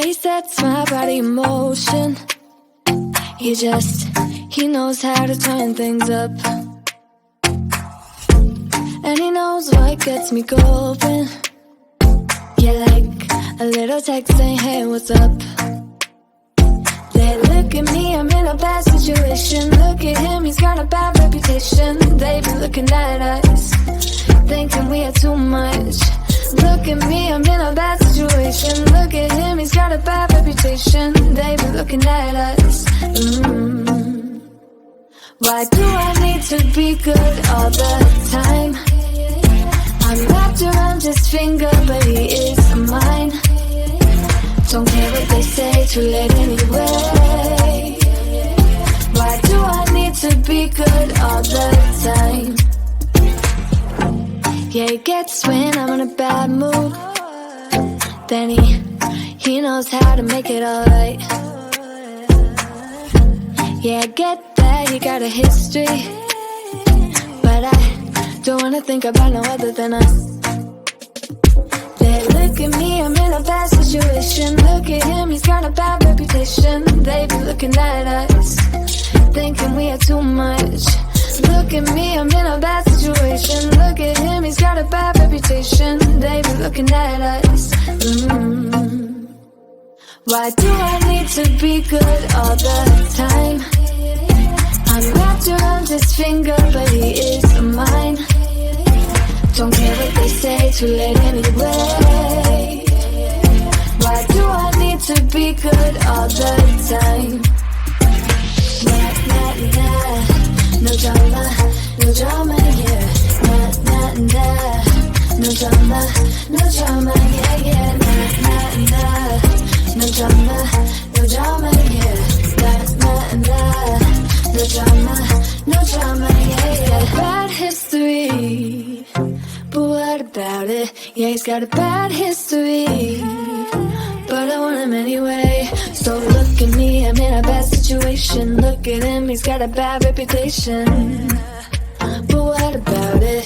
he sets my body in motion. He knows how to turn things up. And he knows what gets me going. Yeah, like a little text saying, hey, what's up? They look at me, I'm in a bad situation. Look at him, he's got a bad reputation. They be looking at us, thinking we are too much. Look at me, I'm in a bad situation. Look at him, he's got a bad reputation. They be looking at us. Why do I need to be good all the time? I'm wrapped around his finger, but he is mine. Don't care what they say, too late anyway. Why do I need to be good all the time? Yeah, he gets when I'm in a bad mood. Then he knows how to make it alright. Yeah, I get that you got a history, but I don't wanna think about no other than us. They look at me, I'm in a bad situation. Look at him, he's got a bad reputation. They be looking at us, thinking we are too much. Look at me, I'm in a bad situation. Look at him, he's got a bad reputation. They be looking at us. Why do I need to be good all the time? I'm wrapped around his finger, but he is mine. Don't care what they say, too late anyway. Why do I need to be good all the time? Nah, nah, nah. No drama, no drama, yeah. Nah, nah, nah. No drama, no drama, yeah, yeah. Nah, nah, nah. No drama, no drama, yeah. Nah, nah, nah. No drama, yeah, yeah. Bad history, but what about it? Yeah, he's got a bad history, but I want him anyway. So look at me, I'm in a bad situation. Look at him, he's got a bad reputation, but what about it?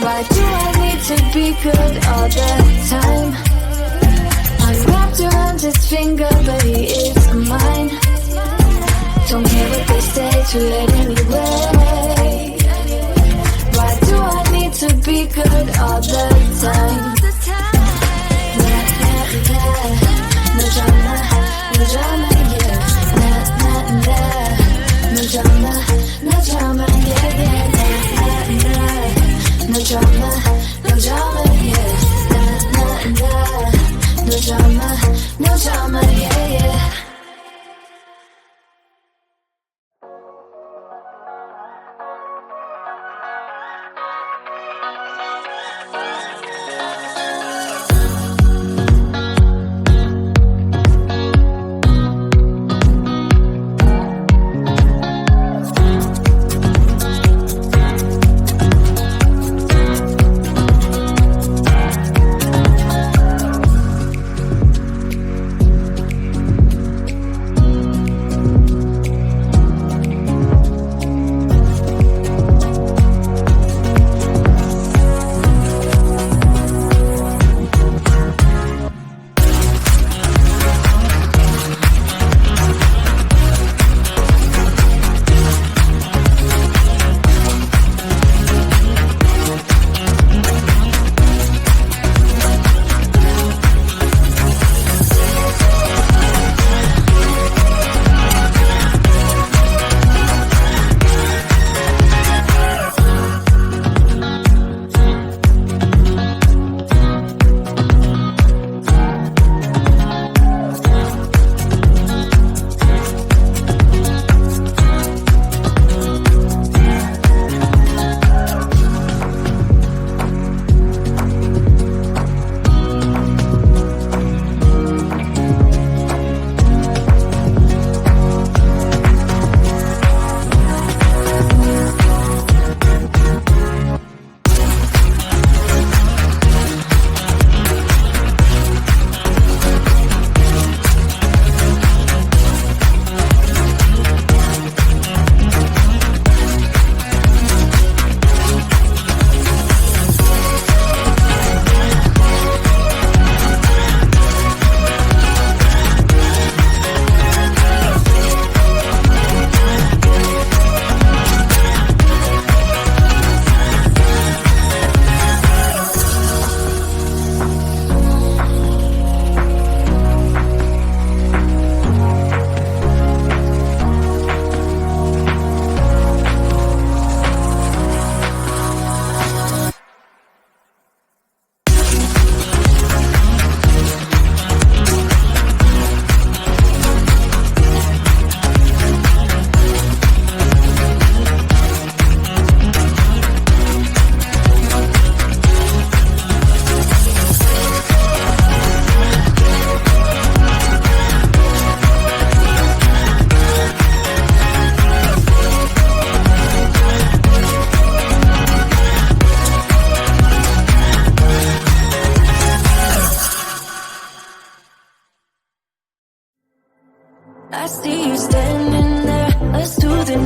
Why do I need to be good all the time? I'm wrapped around his finger, but he is mine. Don't care what they say, too late anyway. Why do I need to be good all the time? Nah, nah, nah. No drama, no drama, yeah. Nah, nah, nah. No drama, no drama, yeah, yeah. Nah, nah, nah. No drama, no drama, yeah. Nah, nah, nah. No drama, no drama, yeah, yeah.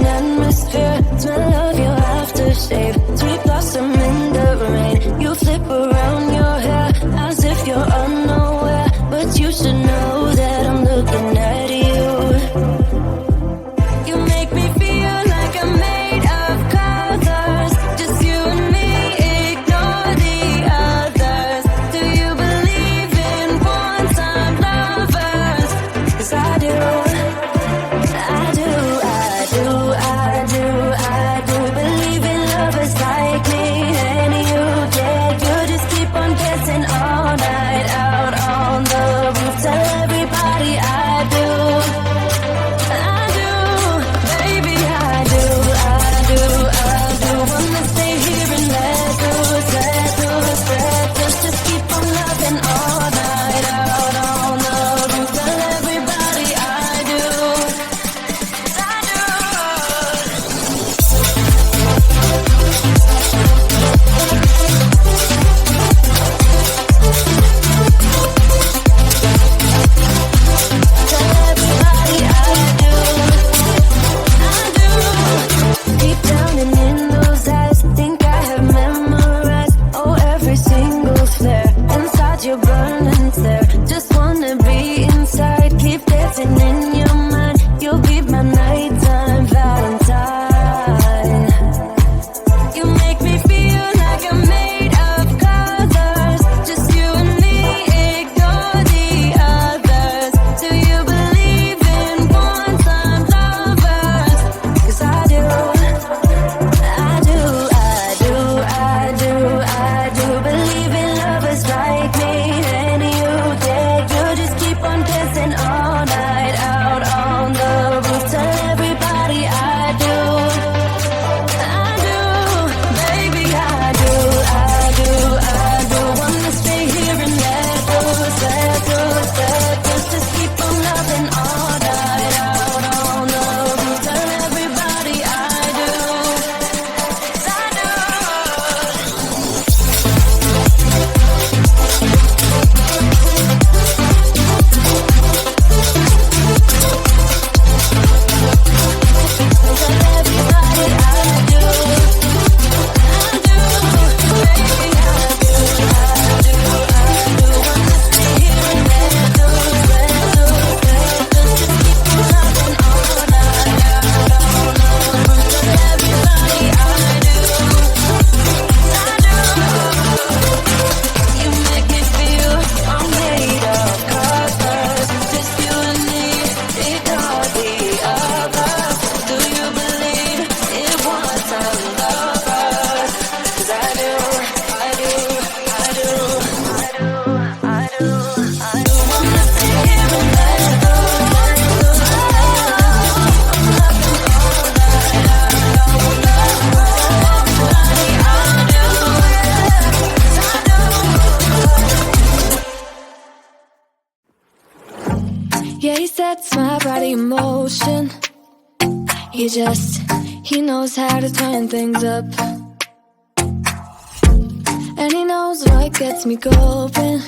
an atmosphere. Smell of your aftershave, sweet blossom in the rain. You flip around your hair as if you're unaware, but you should know that I'm looking at you. You make me feel like I'm made of colors, just you and me, ignore the others. Do you believe in one-time lovers? 'Cause I do. Believe in lovers like me and you, yeah. You just keep on dancing all night out on the roof. Tell everybody I do, baby, I do. Wanna stay here and let loose. Just keep on loving all night out on the roof. Tell everybody I do. Deep down and in those eyes, think I have memorized, oh, every single flare. Inside you're burning there, just wanna be inside. Keep dancing in your mind, you'll be my nighttime Valentine. You make me feel like I'm made of colors, just you and me, ignore the others. Do you believe in one-time lovers? 'Cause I do. Believe in lovers like me and you, yeah. You just keep on dancing all night out on the roof. Tell everybody I do, baby, I do. Wanna stay here and let loose. Just keep on loving all night out on the roof. Tell everybody I do. You make me feel I'm made of colors, just you and me, ignore the others. Do you believe in one-time lovers? 'Cause I do. Wanna stay here and let loose. Yeah, he sets my body in motion. He knows how to turn things up. And he knows what gets me going.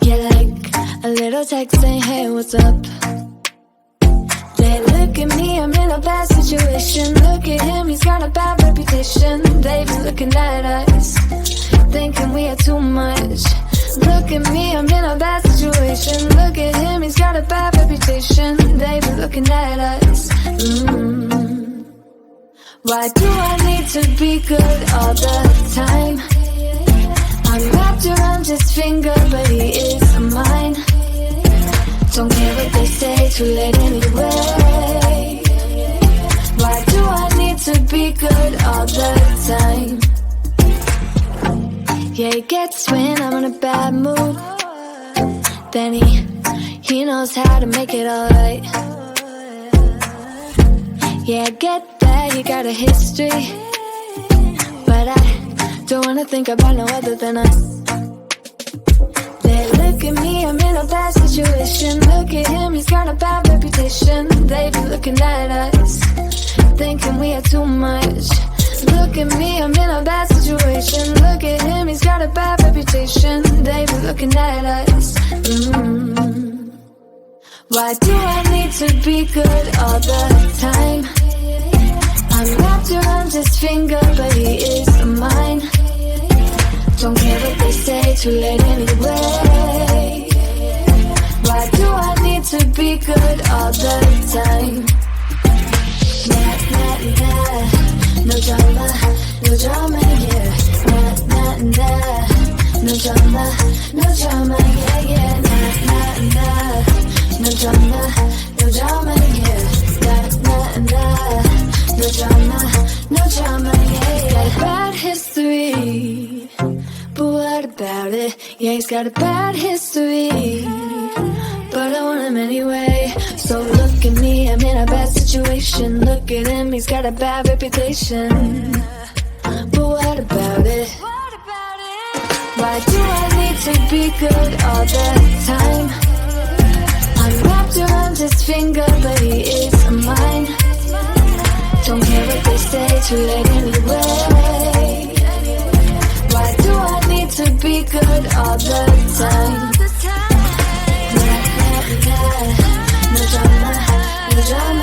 Yeah, like a little text saying, hey, what's up? They look at me, I'm in a bad situation. Look at him, he's got a bad reputation. They've been looking at us, thinking we are too much. Look at me, I'm in a bad situation. Look at him, he's got a bad reputation. They've been looking at us. Why do I need to be good all the time? I'm wrapped around his finger, but he is mine. Don't care what they say, too late anyway. Why do I need to be good all the time? Yeah, he gets when I'm in a bad mood. Then he knows how to make it alright. Yeah, I get that you got a history, but I don't wanna think about no other than us. They look at me, I'm in a bad situation. Look at him, he's got a bad reputation. They've been looking at us, thinking we are too much. Look at me, I'm in a bad situation. Look at him, he's got a bad reputation. They've been looking at us. Why do I need to be good all the time? his finger, but he is mine. Don't care what they say, too late anyway. Why do I need to be good all the time? Nah, nah, nah. No drama, no drama, yeah. Nah, nah, nah. No drama, no drama, yeah, yeah. Nah, nah, nah. No drama, no drama, yeah. Nah, nah, nah. No drama, no drama, yeah, yeah. Bad history, but what about it? Yeah, he's got a bad history, but I want him anyway. So look at me, I'm in a bad situation. Look at him, he's got a bad reputation. But what about it? Why do I need to be good all the time? I'm wrapped around his finger, but he is mine. Don't care what they say, too late anyway. Why do I need to be good all the time? Nah, nah, nah. No drama, no drama.